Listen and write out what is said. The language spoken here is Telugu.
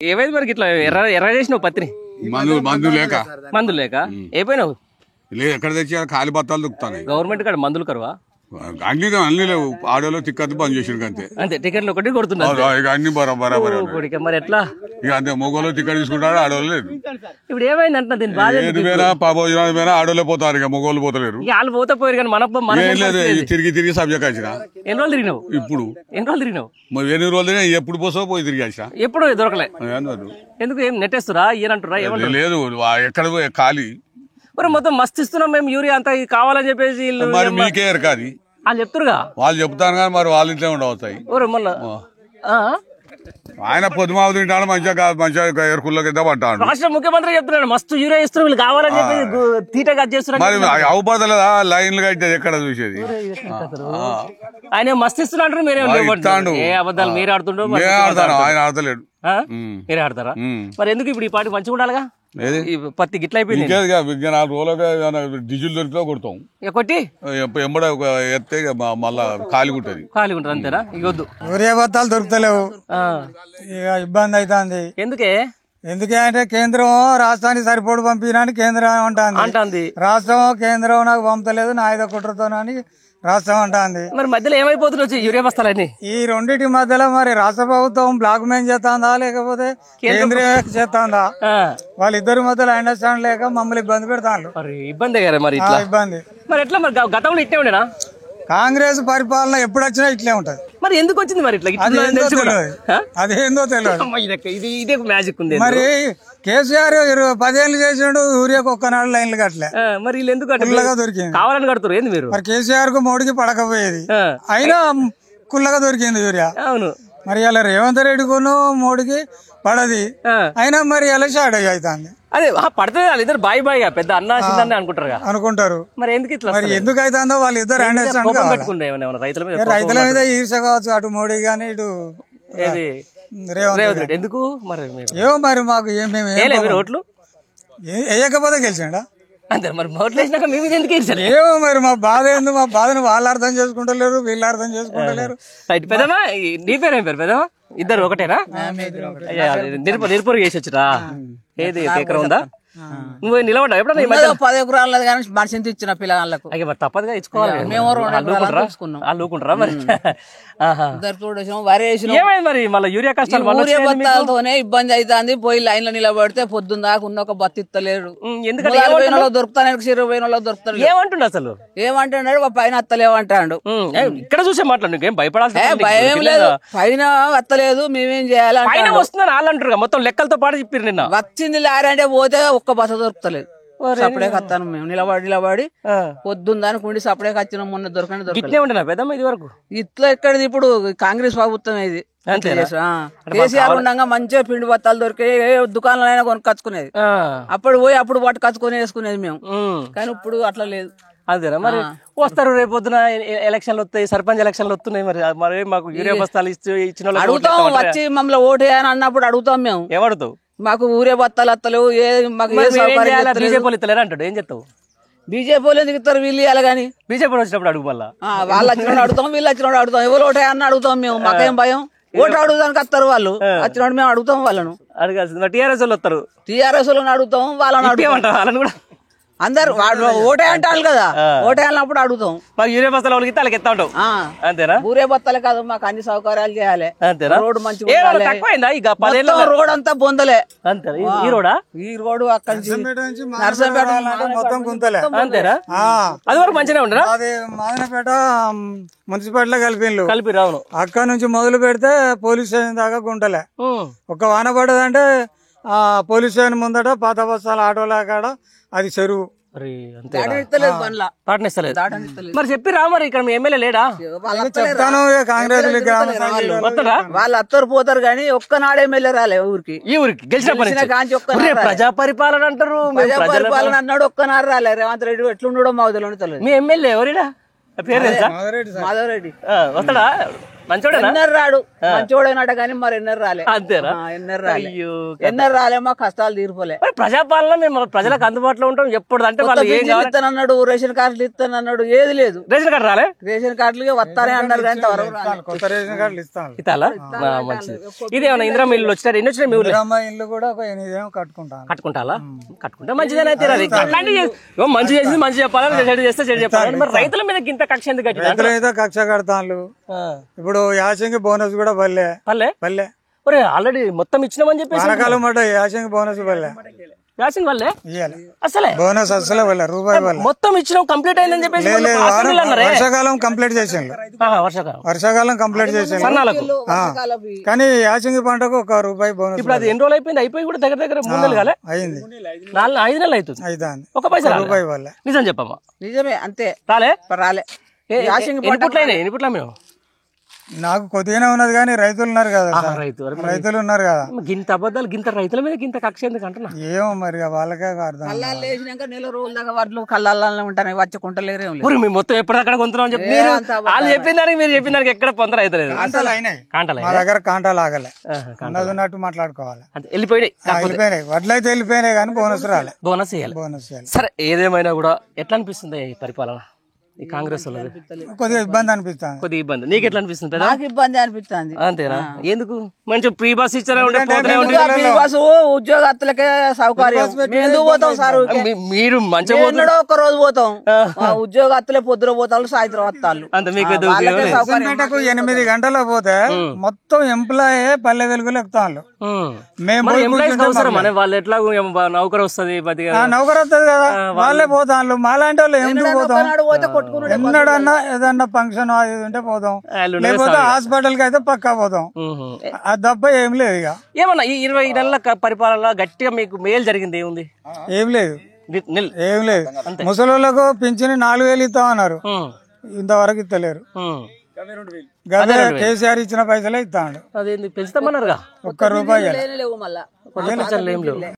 ఏమైంది మరి ఇట్లా ఎర్ర ఎర్ర చేసినావు పత్తిని? మందులు లేక అయిపోయినావు. లేదు ఎక్కడ తెచ్చి ఖాళీ బత్తాలు దుక్కుతాయి. గవర్నమెంట్ కాడ మందులు కరువా? అన్ని లేవు. ఆడోలో టికెట్ బంద్ చేసాడు అంతే. అంతే టికెట్లు ఒకటి కొడుతున్నారు. అన్ని బరాబర్. మరి ఎట్లా ఇక అంతే మొగోళ్ళు టికెట్ తీసుకుంటారు, ఆడోళ్ళు లేదు. ఇప్పుడు ఏమైంది అంటే దీని బాధ భోజనం ఆడోళ్ళే పోతారు, ఇక మొగోళ్ళు పోతలేరు. వాళ్ళు పోతే పోయారు కానీ మన లేదు తిరిగి సబ్జెక్ట్ వచ్చిన. ఎన్ని రోజులు తిరిగినావు? ఇప్పుడు ఎన్ని రోజులు తిరిగినావు? ఎన్ని రోజులు తిరిగి ఎప్పుడు పోసో పోయి తిరిగి వచ్చిన. ఎప్పుడు దొరకలే. ఎందుకు ఏం నెట్టేస్తురా ఏనంటురా? లేదు ఎక్కడ ఖాళీ మొత్తం మస్తు ఇస్తున్నాం మేము యూరియా అంతా కావాలని చెప్పేసి మీకే కాదు వాళ్ళు చెప్తురుగా. వాళ్ళు చెప్తాను కానీ మరి వాళ్ళ ఇంట్లో ఉండవుతాయి. మళ్ళా ఆయన పొద్దుమావు తింటాడు, మంచిగా ఎరుకుల్లో కింద పట్టాడు. రాష్ట్ర ముఖ్యమంత్రి చెప్తున్నాడు మస్తు యూరియా ఇస్తున్నారు వీళ్ళు కావాలని చెప్పి తీటగా చేస్తున్నారు. మరి అవుపడలేదా లైన్లు కట్టేది ఎక్కడ చూసేది? ఆయన మస్తు ఇస్తున్నాడు, మీరే ఏ అబద్ధాలు మీరే ఆడుతుండ్రు. ఆయన ఆడతలేడు, మీరే ఆడతారా? మరి ఎందుకు ఇప్పుడు ఈ పార్టీ మంచిగా ఉండాలిగా? పత్తి గిట్ల అయిపోయింది. 4 రోజులుగా డీజిల్ దొరికితే కొడతాం, కొట్టి ఎంబడ ఎత్తే మళ్ళా ఖాళీ ఉంటది. అంతేనా? ఇక వద్దు యూరియా బత్తాలు దొరుకుతలేవు, ఇక ఇబ్బంది అవుతుంది. ఎందుకే అంటే కేంద్రం రాష్ట్రానికి సరిపోడు పంపినని కేంద్రం అంటుంది. రాష్ట్రం కేంద్రం నాకు పంపలేదు నా 5 కుట్రతోనని రాష్ట్రం అంటుంది. మరి మధ్యలో ఏమైపోతుంది యూరియా బస్తాలన్నీ? ఈ రెండింటి మధ్యలో మరి రాష్ట్ర ప్రభుత్వం బ్లాక్ మెయిల్ చేస్తుందా లేకపోతే కేంద్రీయ చేస్తుందా? వాళ్ళిద్దరి మధ్యలో అండర్స్టాండ్ లేక మమ్మల్ని ఇబ్బంది పెడతాను. ఇబ్బంది మరి ఇబ్బంది. మరి ఎట్లా మరి గతంలో ఇట్టే ఉండేనా? కాంగ్రెస్ పరిపాలన ఎప్పుడు వచ్చినా ఇట్లే ఉంటది. మరి ఎందుకు వచ్చింది మరి ఇట్లా? అదేందో తెలియదు. ఇదే మ్యాజిక్ ఉంది. మరి కేసీఆర్ 10 ఏళ్ళు చేసిండు, యూరియాకు ఒక్కనాడు లైన్లు కట్టలే. మరి వీళ్ళు ఎందుకు దొరికింది? కావాలని కడుతున్నారు ఏంది మీరు? మరి కేసీఆర్ కు మోడీకి పడకపోయేది, అయినా కుల్లగా దొరికింది యూరియా. అవును. మరి ఇలా రేవంత్ రెడ్డికును మోడీకి పడది, అయినా మరి ఇలా షార్టేజ్ అవుతుంది. అదే పడుతుంది, వాళ్ళిద్దరు బాయ్ బాయ్ పెద్ద అన్న చిన్న అనుకుంటారు. మరి ఎందుకు ఇట్లా? మరి ఎందుకు అవుతుందో వాళ్ళిద్దరు రైతుల మీద ఈర్ష కావచ్చు, అటు మోడీ గానీ ఇటు రేవంత్ రెడ్డి. ఎందుకు మరి? ఏమో మరి మాకు ఓట్లు వేయకపోతే గెలిచాడా? అంతే మరి ఓట్లు వేసినాక మీ మీద ఎందుకు వేసారు? ఏమో మరి మా బాధ ఏందో, మా బాధను వాళ్ళు అర్థం చేసుకుంటలేరు, వీళ్ళు అర్థం చేసుకుంటలేరు. పెద్దమా నీ పేరు ఏం పేరు? పెద్దమా ఇద్దరు ఒకటేనా? నిరుపరు చేసి వచ్చిరా? ఏది ఎకరం ఉందా? నువ్వు నిలబడ్డా ఎప్పుడన్నా? 10 ఎకరాలు కానీ మనిషిని ఇచ్చిన పిల్లలకు తప్పదుగా ఇచ్చుకోవాలి. అల్లుకుంటారా మరి? ఏమైంది మరి మళ్ళీ యూరియా కష్టాలు? యూరియా బత్తాలతోనే ఇబ్బంది అవుతుంది. పోయి లైన్ లో నిలబడితే పొద్దున్న దాకా ఉన్న ఒక బత్తి ఇస్తలేరు. ఎందుకంటే దొరుకుతాను, 20 దొరుకుతాడు. ఏమంటుండ అసలు? ఏమంటున్నాడు? పైన అత్తలేవంటాడు. ఇక్కడ చూసే మాట్లాడు, ఏం భయపడాల్సి భయం లేదు. పైన వస్తలేదు, మేమేం చేయాలి? వస్తున్నారు వాళ్ళు అంటారు, మొత్తం లెక్కలతో పాటు చెప్పారు. నిన్న వచ్చింది లారంటే పోతే ఒక్క బస్సు దొరుకుతలేదు. సపడే కత్తాను మేము నిలబడి పొద్దున్న దానికి ఉండి సపడే కచ్చినాం. మొన్న దొరకనే ఇది వరకు ఇట్లా ఎక్కడిది? ఇప్పుడు కాంగ్రెస్ ప్రభుత్వం ఇది. కేసీఆర్ ఉండగా మంచిగా పిండి బత్తాలు దొరికే దుకాణాలు అయినా కొనుక్కొచ్చుకునేది. అప్పుడు పోయి అప్పుడు పట్టుకొచ్చుకొని వేసుకునేది మేము. కానీ ఇప్పుడు అట్లా లేదు. అదేనా? మరి వస్తారు రేపు పొద్దున ఎలక్షన్లు వస్తాయి, సర్పంచ్ ఎలక్షన్లు వస్తున్నాయి. మరి మాకు యూరియా బస్తాలు ఇచ్చిన అడుగుతాం, వచ్చి మమ్మల్ని ఓటు వేయని అన్నప్పుడు అడుగుతాం మేము. ఏమడుతావు? మాకు ఊరే బత్తాలు వస్తలేవు, బీజేపీ ఇస్తలేరు అంటాడు. ఏం చెప్తావు? బీజేపీ వాళ్ళు ఎందుకు ఇస్తారు? వీళ్ళు ఇవ్వాలి కానీ బీజేపీ వచ్చినప్పుడు అడుగు. మళ్ళీ వాళ్ళు వచ్చినప్పుడు అడుగుతాం, వీళ్ళు వచ్చినప్పుడు అడుగుతాం. ఎవరు ఓటు వేయని అడుగుతాం మేము. మాకేం భయం? ఓటు అడుగుదానికి వస్తారు వాళ్ళు, వచ్చినప్పుడు మేము అడుగుతాం వాళ్ళను. అడగాల్సింది టీఆర్ఎస్ వాళ్ళు వస్తారు, టీఆర్ఎస్ వాళ్ళని అడుగుతాం, వాళ్ళని అడుగుతాం. వాళ్ళని కూడా అందరు ఓటే అంటారు కదా, ఓటే అన్నప్పుడు అడుగుతాం. మాకు యూరియా బస్తాలు వాళ్ళకి వాళ్ళకి ఎత్తా ఉంటాం. అంతేనా? ఊరే బత్తాలే కాదు, మాకు అన్ని సౌకర్యాలు చేయాలి. అంతేనా? రోడ్డు మంచిగా, రోడ్ అంతా బొందలే. అంతే ఈ రోడ్ అక్కడి నుంచి నర్సంపేట మొత్తం గుంతలే. అంతేనా? అది వరకు మంచిగా ఉండరా? అది మాదనపేట మున్సిపాలిటీ కలిపి రావును. అక్కడ నుంచి మొదలు పెడితే పోలీస్ స్టేషన్ దాకా గుంటలే. ఒక వాన పడ్డదంటే పోలీస్ స్టేషన్ ముందట పాత బస్తాల ఆటోల కాడ అది చెరువు. మరి చెప్పిరా? మరి ఇక్కడ మీ ఎమ్మెల్యే లేడా? చెప్తాను, కాంగ్రెస్ వాళ్ళు అత్తరు పోతారు కానీ ఒక్కనాడు ఎమ్మెల్యే రాలే ఊరికి. ఈ ఊరికి గెలిచిన ప్రజా పరిపాలన అంటారు, పరిపాలన అన్నాడు, ఒక్కనాడు రాలే. రేవంత్ రెడ్డి ఎట్లుండో మాకు తెలియదు. మీ ఎమ్మెల్యే ఎవరిడా? పేరు మాధవరెడ్డి. వస్తాడా? మంచోడేనా? ఎన్నర్ రాడు, మంచోడేనట కానీ మరి ఎన్నర్ రాలే. అంతేనా? ఎన్నర్ రాలే, అయ్యో ఎన్నర్ రాలే, మా కష్టాలు తీరిపోలే. మరి ప్రజాపాలన మేము ప్రజలకు అందుబాటులో ఉంటాం ఎప్పుడు అంటే వాళ్ళు ఏం కావాలి ఇస్తానన్నాడు, రేషన్ కార్డులు ఇస్తానన్నాడు, ఏది లేదు. రేషన్ కార్డు రాలే, రేషన్ కార్డులు వస్తానే అన్నారు కానీ ఇంతవరకు రాలే. కొత్త రేషన్ కార్డులు ఇస్తాను. ఇతాలా మంచిది. ఇదేమన్నా ఇందిరా ఇల్లు వచ్చినారు, ఎన్ని వచ్చినాయి మీ ఊళ్ళో? అమ్మ ఇల్లు కూడా ఒక 8 కట్టుకుంటాను. కట్టుకుంటాలా? కట్టుకుంటే మంచిదేనా? మంచి చేసింది మంచి చెప్పాలని, చెడు చేస్తే చెడు చెప్పాలి. మరి రైతుల మీద ఇంత కక్ష ఎందుకు కట్టినా? రైతులు అయితే కక్ష కడతాను. ఇప్పుడు యాసంగి బోనస్ కూడా పల్లె పల్లె పల్లె ఒరే ఆల్రెడీ మొత్తం ఇచ్చినామని చెప్పేసి వానకాలం పడ్డ యాసంగి బోనస్ పల్లె రాసింది వాళ్ళే ఇయ్యాలి. అసలే బోనస్ అసలే పల్లె రూపాయి పల్లె. మొత్తం ఇచ్చినాం కంప్లీట్ అయిందని చెప్పేసి వర్షాకాలం కంప్లీట్ చేసిండు. వర్షాకాలం కంప్లీట్ చేసిండు సన్నాలకు. కానీ యాసంగి పంటకు 1 రూపాయి బోనస్. ఇప్పుడు అది ఎన్ని రోజులు అయిపోయింది? అయిపోయి కూడా దగ్గర దగ్గర 3 నెలలు కాలే, అయింది. 5 నెలలు అవుతుంది. అయితాంది. 1 పైసా రూపాయి పల్లె. నిజం చెప్పమ్మా, నిజమే, అంతే. రాలే రాలే. ఎన్ని పుట్ల మేము నాకు కొద్దిగానే ఉన్నది కానీ రైతులు ఉన్నారు కదా సార్. రైతులు ఉన్నారు కదా. గింత అబద్ధాలు గింత రైతుల మీద గింత కక్ష ఎందుకు అంటున్నా? ఏమో మరి వాళ్ళకే అర్థం. కళ్ళాలు వేసినాక నెల రోజుల దాకా వాటిలో కళ్ళాలనే ఉంటాయి, వచ్చుకుంటలేరు. ఏం లేదు, మేము మొత్తం ఎప్పటికక్కడ కొంటున్నాం చెప్పి మీరు వాళ్ళు చెప్పిన దానికి మీరు చెప్పిన దానికి ఎక్కడ పొందర అవుతలేదు. కాంటాలు మా దగ్గర కాంటాలు ఆగలే, ఉన్నట్టు మాట్లాడుకోవాలి. వెళ్ళిపోయినాయి వడ్లయితే వెళ్ళిపోయినాయి కానీ బోనస్ రాలే. బోనస్ ఇవ్వాలి. బోనస్ ఇవ్వాలి. సరే ఏదేమైనా కూడా ఎట్లా అనిపిస్తుంది ఈ పరిపాలన ఈ కాంగ్రెస్ వాళ్ళది? కొద్దిగా ఇబ్బంది అనిపిస్తుంది. కొద్దిగా ఇబ్బంది. నీకు ఎట్లా అనిపిస్తుంది? నాకు ఇబ్బంది అనిపిస్తుంది. అంతేనా? ఎందుకు? మంచి ప్రీ బస్ ఇచ్చారా? ఉద్యోగస్తులకే సౌకర్యం. మేము ఎందుకు పోతాం సార్? మీరు మంచిగా ఎన్నడో ఒక రోజు పోతాం. ఉద్యోగస్తులే పొద్దున పోతారు, సాయంత్రం వస్తారు. అంత మీకు 8 గంటలకు పోతే మొత్తం ఎంప్లాయ్ పల్లె వెలుగులు ఎక్కుతాను. వాళ్ళు ఎట్లా నౌకరు వస్తుంది, నౌకరు వస్తుంది కదా, వాళ్ళే పోతాను. మాలాంటి వాళ్ళు ఎందుకు పోతాం? ఎన్నడన్నా ఏదన్నా ఫంక్షన్ అది ఉంటే పోతాం, లేకపోతే హాస్పిటల్ కి అయితే పక్కా పోతాం. అది తప్ప ఏం లేదు. ఇక ఏమన్నా ఈ 20 నెలల పరిపాలన గట్టిగా మీకు మేలు జరిగింది ఏముంది? ఏం లేదు, ఏం లేదు. ముసలోళ్ళకు పింఛని 4,000 ఇస్తామన్నారు, ఇంతవరకు ఇస్తలేరు. గదే కేసీఆర్ ఇచ్చిన పైసలే ఇస్తాడు. అదేంది పెంచుతామన్నారుగా? 1 రూపాయి లేవు మళ్ళా. ఏం లేవు.